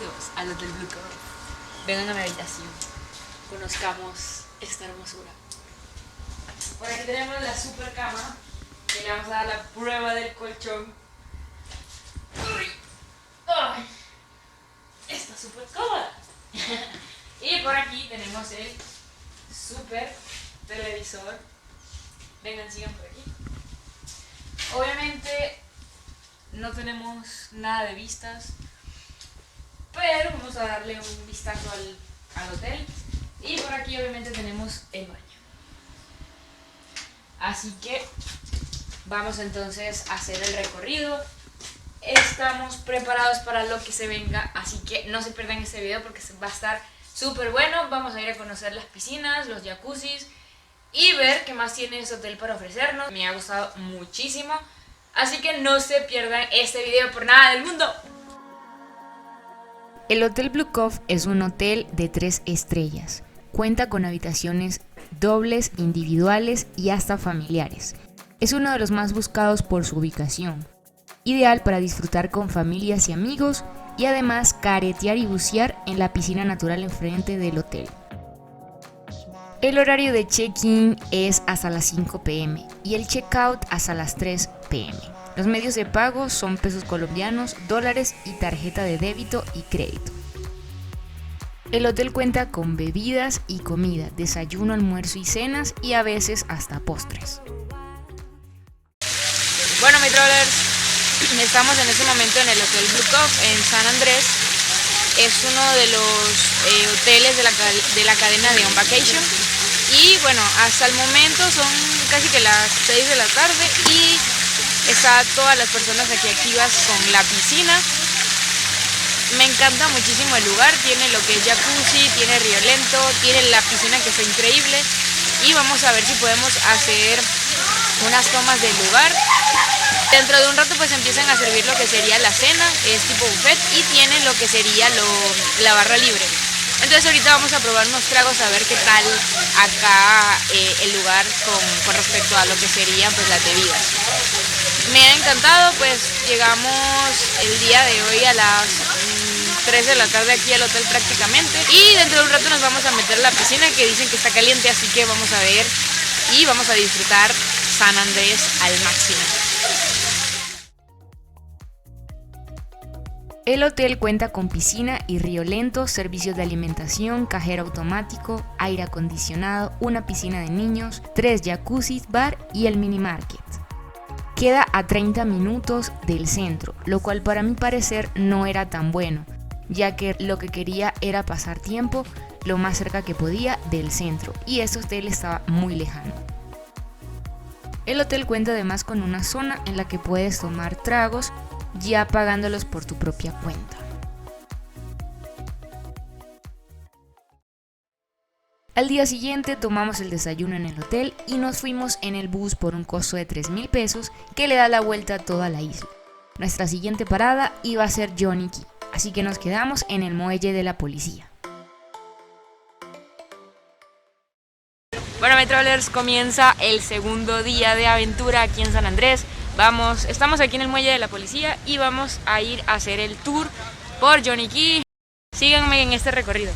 Bienvenidos al Hotel Blue Cove. Vengan a mi habitación. Conozcamos esta hermosura. Por aquí tenemos la super cama, que le vamos a dar la prueba del colchón. Uy. Ay. Está súper cómoda. Y por aquí tenemos el super televisor. Vengan, sigan por aquí. Obviamente no tenemos nada de vistas, pero vamos a darle un vistazo al hotel. Y por aquí obviamente tenemos el baño. Así que vamos entonces a hacer el recorrido. Estamos preparados para lo que se venga, así que no se pierdan este video porque va a estar súper bueno. Vamos a ir a conocer las piscinas, los jacuzzis y ver qué más tiene este hotel para ofrecernos. Me ha gustado muchísimo, así que no se pierdan este video por nada del mundo. El Hotel Blue Cove es un hotel de 3 estrellas. Cuenta con habitaciones dobles, individuales y hasta familiares. Es uno de los más buscados por su ubicación. Ideal para disfrutar con familias y amigos y además caretear y bucear en la piscina natural enfrente del hotel. El horario de check-in es hasta las 5 p.m. y el check-out hasta las 3 p.m. Los medios de pago son pesos colombianos, dólares y tarjeta de débito y crédito. El hotel cuenta con bebidas y comida, desayuno, almuerzo y cenas y a veces hasta postres. Bueno, mi travelers, estamos en este momento en el Hotel Blue Cove en San Andrés. Es uno de los hoteles de la cadena de On Vacation. Y bueno, hasta el momento son casi que las 6 de la tarde y están todas las personas aquí activas con la piscina. Me encanta muchísimo el lugar, tiene lo que es jacuzzi, tiene río lento, tiene la piscina que está increíble. Y vamos a ver si podemos hacer unas tomas del lugar. Dentro de un rato pues empiezan a servir lo que sería la cena, es tipo buffet, y tienen lo que sería la barra libre. Entonces ahorita vamos a probar unos tragos a ver qué tal acá el lugar con respecto a lo que serían pues las bebidas. Me ha encantado, pues llegamos el día de hoy a las 3 de la tarde aquí al hotel prácticamente. Y dentro de un rato nos vamos a meter a la piscina que dicen que está caliente, así que vamos a ver y vamos a disfrutar San Andrés al máximo. El hotel cuenta con piscina y río lento, servicios de alimentación, cajero automático, aire acondicionado, una piscina de niños, 3 jacuzzis, bar y el mini market. Queda a 30 minutos del centro, lo cual para mi parecer no era tan bueno, ya que lo que quería era pasar tiempo lo más cerca que podía del centro y este hotel estaba muy lejano. El hotel cuenta además con una zona en la que puedes tomar tragos ya pagándolos por tu propia cuenta. Al día siguiente tomamos el desayuno en el hotel y nos fuimos en el bus por un costo de 3.000 pesos que le da la vuelta a toda la isla. Nuestra siguiente parada iba a ser Johnny Cay, así que nos quedamos en el muelle de la policía. Bueno, mi travelers, comienza el segundo día de aventura aquí en San Andrés. Estamos aquí en el muelle de la policía y vamos a ir a hacer el tour por Johnny Cay. Síganme en este recorrido.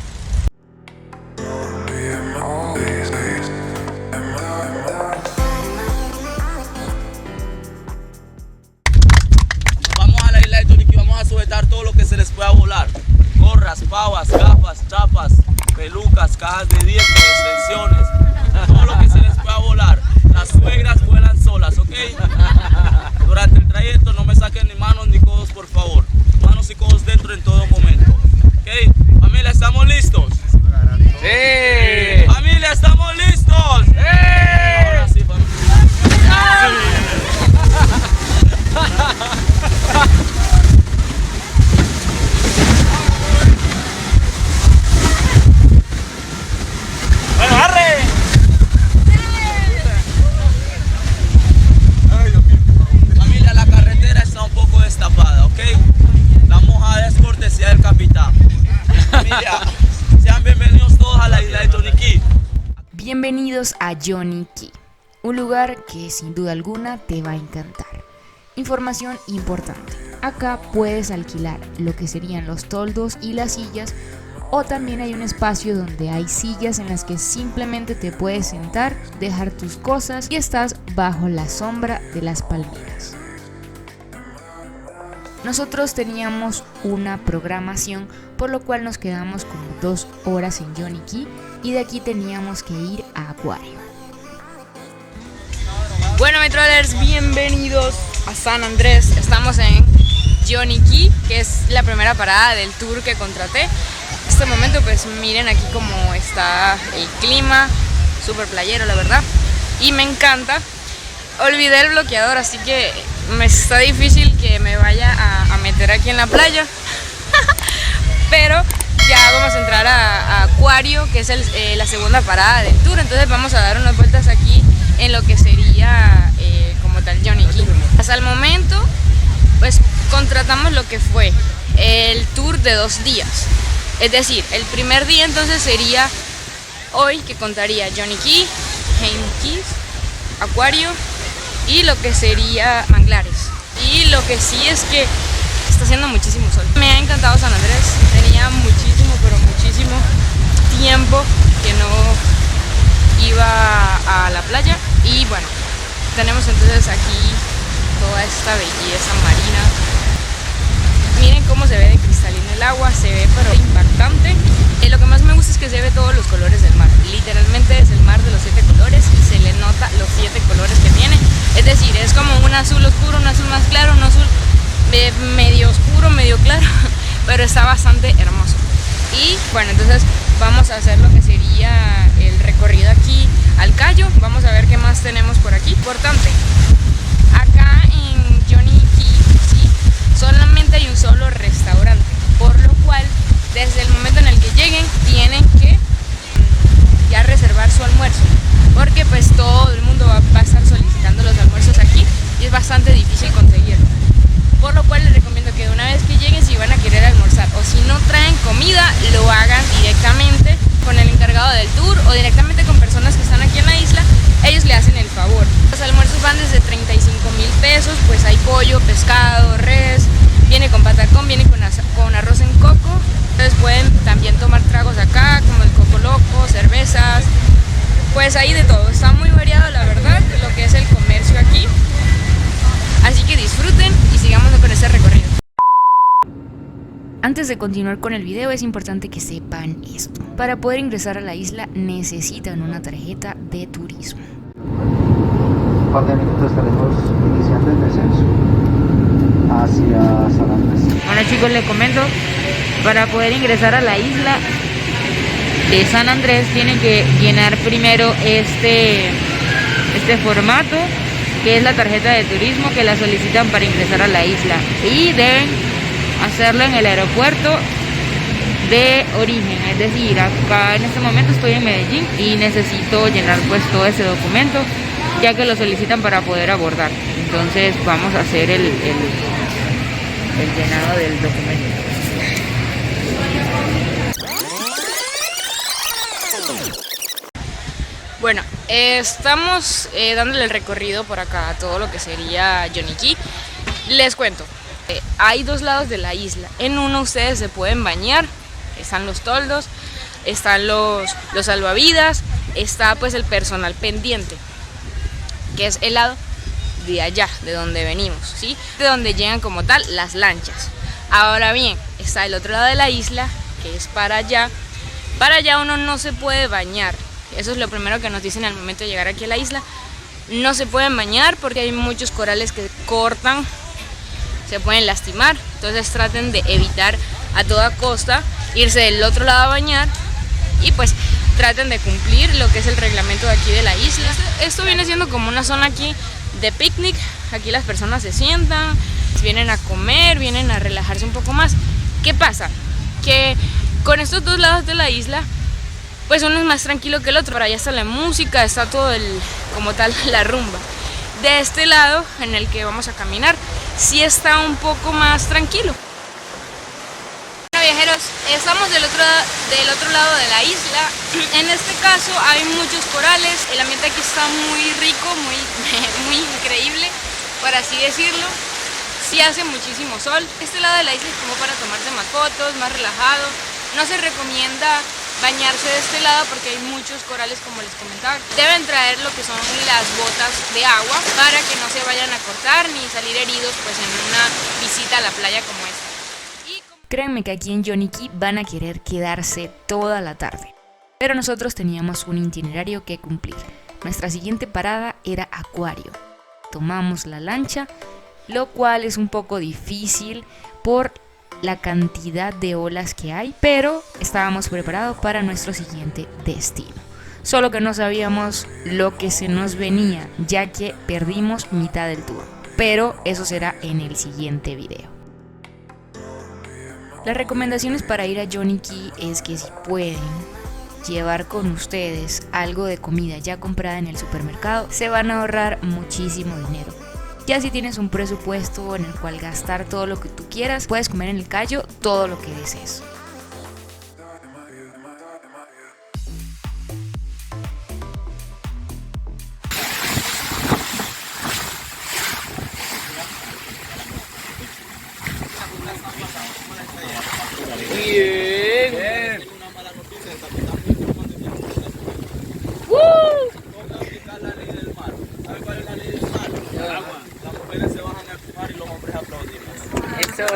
Vamos a la isla de Johnny Cay, vamos a sujetar todo lo que se les pueda volar. Gorras, pavas, gafas, chapas, pelucas, cajas de dientes, extensiones, todo lo que se les pueda volar. Las suegras vuelan solas, ¿ok? Durante el trayecto no me saquen ni manos ni codos, por favor. Manos y codos dentro en todo momento. ¿Ok? Familia, ¿estamos listos? ¡Sí! ¡Familia, estamos listos! ¡Sí! Ahora sí, familia. ¡Bueno, arre! Familia, la carretera está un poco destapada, ¿ok? La mojada es cortesía del capitán. Familia, sean bienvenidos todos a la isla de Johnny Cay. Bienvenidos a Johnny Cay, un lugar que sin duda alguna te va a encantar. Información importante: Acá puedes alquilar lo que serían los toldos y las sillas, o también hay un espacio donde hay sillas en las que simplemente te puedes sentar, dejar tus cosas y estás bajo la sombra de las palmeras. Nosotros teníamos una programación, por lo cual nos quedamos como 2 horas en Johnny Cay y de aquí teníamos que ir a Acuario. Bueno, Metroiders, bienvenidos a San Andrés. Estamos en Johnny Cay, que es la primera parada del tour que contraté. En este momento pues miren aquí cómo está el clima, súper playero la verdad, y me encanta. Olvidé el bloqueador, así que me está difícil que me vaya a meter aquí en la playa. Pero ya vamos a entrar a Acuario, que es la segunda parada del tour. Entonces vamos a dar unas vueltas aquí en lo que sería como tal Johnny Cay. Hasta el momento pues contratamos lo que fue el tour de 2 días. Es decir, el primer día entonces sería hoy, que contaría Johnny Cay, Jaime Keys, Acuario y lo que sería Manglares. Y lo que sí es que está haciendo muchísimo sol. Me ha encantado San Andrés, tenía muchísimo, pero muchísimo tiempo que no iba a la playa. Y bueno, tenemos entonces aquí toda esta belleza marina. Miren cómo se ve de cristalino el agua, se ve pero impactante. Lo que más me gusta es que se ve todos los colores del mar. Literalmente es el mar de los 7 colores y se le nota los 7 colores que tiene. Es decir, es como un azul oscuro, un azul más claro, un azul medio oscuro, medio claro, pero está bastante hermoso. Y bueno, entonces vamos a hacer lo que sería el recorrido aquí al Cayo. Vamos a ver qué más tenemos por aquí. Importante, acá en Johnny Cay, ¿sí?, solamente hay un solo restaurante, por lo cual desde el momento en el que lleguen tienen que ya reservar su almuerzo, porque pues todo el mundo va a estar solicitando los almuerzos aquí y es bastante difícil conseguirlo. Por lo cual les recomiendo que una vez que lleguen, si van a querer almorzar o si no traen comida, lo hagan directamente con el encargado del tour o directamente con personas que están aquí en la isla. Ellos le hacen el favor. Los almuerzos van desde 35,000 pesos, pues hay pollo, pescado, res, viene con patacón, viene con arroz en coco. Entonces pueden también tomar tragos acá, como el coco loco, cervezas, pues hay de todo. Está muy variado la verdad lo que es el comercio aquí. Así que disfruten y sigamos con este recorrido. Antes de continuar con el video es importante que sepan esto. Para poder ingresar a la isla necesitan una tarjeta de turismo. Un par de minutos estaremos iniciando el descenso hacia San Andrés. Bueno chicos, les comento, para poder ingresar a la isla de San Andrés tienen que llenar primero este formato, que es la tarjeta de turismo que la solicitan para ingresar a la isla, y deben hacerlo en el aeropuerto de origen. Es decir, acá en este momento estoy en Medellín y necesito llenar pues todo ese documento, ya que lo solicitan para poder abordar. Entonces vamos a hacer el llenado del documento. Bueno, estamos dándole el recorrido por acá a todo lo que sería Johnny Cay. Les cuento, hay 2 lados de la isla. En uno ustedes se pueden bañar, están los toldos, están los salvavidas, está pues el personal pendiente, que es el lado de allá, de donde venimos, ¿sí?, de donde llegan como tal las lanchas. Ahora bien, está el otro lado de la isla, que es para allá. Para allá uno no se puede bañar. Eso es lo primero que nos dicen al momento de llegar aquí a la isla. No se pueden bañar porque hay muchos corales que cortan, se pueden lastimar. Entonces traten de evitar a toda costa irse del otro lado a bañar y pues traten de cumplir lo que es el reglamento de aquí de la isla. Esto viene siendo como una zona aquí de picnic. Aquí las personas se sientan, vienen a comer, vienen a relajarse un poco más. ¿Qué pasa? Que con estos 2 lados de la isla pues uno es más tranquilo que el otro. Por allá está la música, está todo como tal la rumba. De este lado en el que vamos a caminar sí está un poco más tranquilo. Bueno, viajeros, estamos del otro lado de la isla. En este caso hay muchos corales. El ambiente aquí está muy rico, muy increíble, por así decirlo. sí hace muchísimo sol. Este lado de la isla es como para tomarse más fotos, más relajado. No se recomienda bañarse de este lado porque hay muchos corales, como les comentaba. Deben traer lo que son las botas de agua para que no se vayan a cortar ni salir heridos pues en una visita a la playa como esta. Créanme que aquí en Johnny Cay van a querer quedarse toda la tarde. Pero nosotros teníamos un itinerario que cumplir. Nuestra siguiente parada era Acuario. Tomamos la lancha, lo cual es un poco difícil por la cantidad de olas que hay, pero estábamos preparados para nuestro siguiente destino. Solo que no sabíamos lo que se nos venía, ya que perdimos mitad del tour. Pero eso será en el siguiente video. Las recomendaciones para ir a Johnny Cay es que si pueden llevar con ustedes algo de comida ya comprada en el supermercado, se van a ahorrar muchísimo dinero. Ya si tienes un presupuesto en el cual gastar todo lo que tú quieras, puedes comer en el Cayo todo lo que desees. Bien. Tengo una mala noticia, el capitán toca aplicar la ley del mar. ¿Sabe cuál es la ley del mar? El agua. Las mujeres se bajan al mar y los hombres aplaudimos. Eso.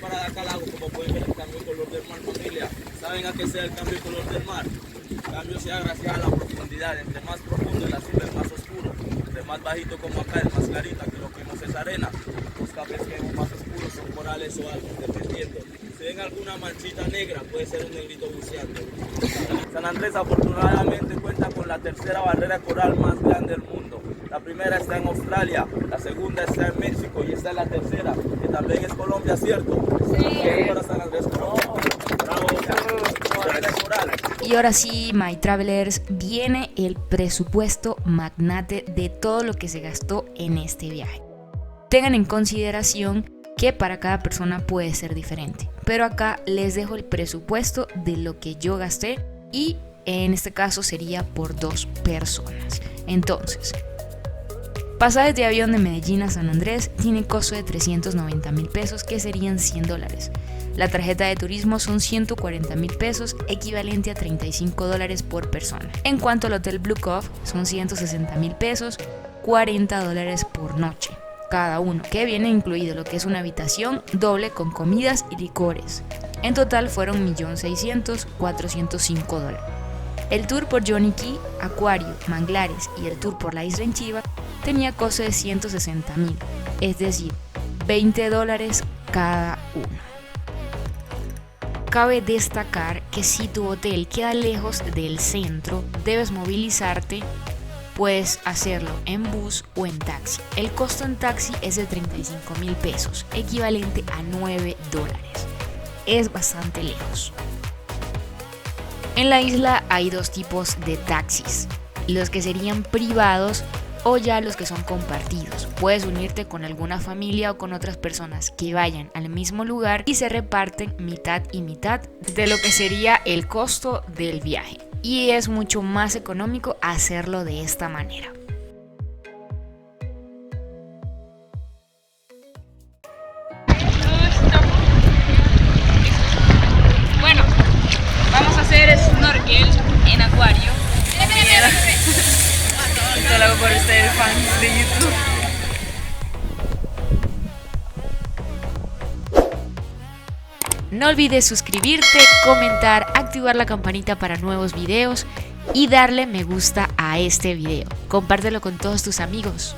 Para dar calago, como pueden ver el cambio de color del mar, familia. ¿Saben a qué sea el cambio de color del mar? El cambio sea gracias a la profundidad. Entre más profundo el azul es más oscuro. Entre más bajito como acá es más clarito. Aquí lo que vimos es arena. Los cables que vemos más oscuros son corales o algo, dependiendo. Si ven alguna manchita negra, puede ser un negrito buceando. San Andrés afortunadamente cuenta con la tercera barrera coral más grande del mundo. La primera está en Australia, la segunda está en México y esta es la tercera, que también es Colombia, ¿cierto? Sí. Para San Andrés, Colombia. Bravo. Y ahora sí, my travelers, viene el presupuesto magnate de todo lo que se gastó en este viaje. Tengan en consideración que para cada persona puede ser diferente, pero acá les dejo el presupuesto de lo que yo gasté y en este caso sería por 2 personas. Entonces, pasajes de avión de Medellín a San Andrés tiene costo de 390,000 pesos, que serían $100. La tarjeta de turismo son 140,000 pesos, equivalente a $35 por persona. En cuanto al hotel Blue Cove, son 160,000 pesos, $40 por noche cada uno, que viene incluido lo que es una habitación doble con comidas y licores. En total fueron $1.600.405. El tour por Johnny Cay, Acuario, Manglares y el tour por la isla en Chiva tenía costo de 160,000, es decir, $20 cada uno. Cabe destacar que si tu hotel queda lejos del centro, debes movilizarte. Puedes hacerlo en bus o en taxi. El costo en taxi es de 35,000 pesos, equivalente a $9. Es bastante lejos. En la isla hay 2 tipos de taxis, los que serían privados o ya los que son compartidos. Puedes unirte con alguna familia o con otras personas que vayan al mismo lugar y se reparten mitad y mitad de lo que sería el costo del viaje. Y es mucho más económico hacerlo de esta manera. Bueno, vamos a hacer snorkel en Acuario. Esto lo hago por ustedes, fans de YouTube. No olvides suscribirte, comentar, activar la campanita para nuevos videos y darle me gusta a este video. Compártelo con todos tus amigos.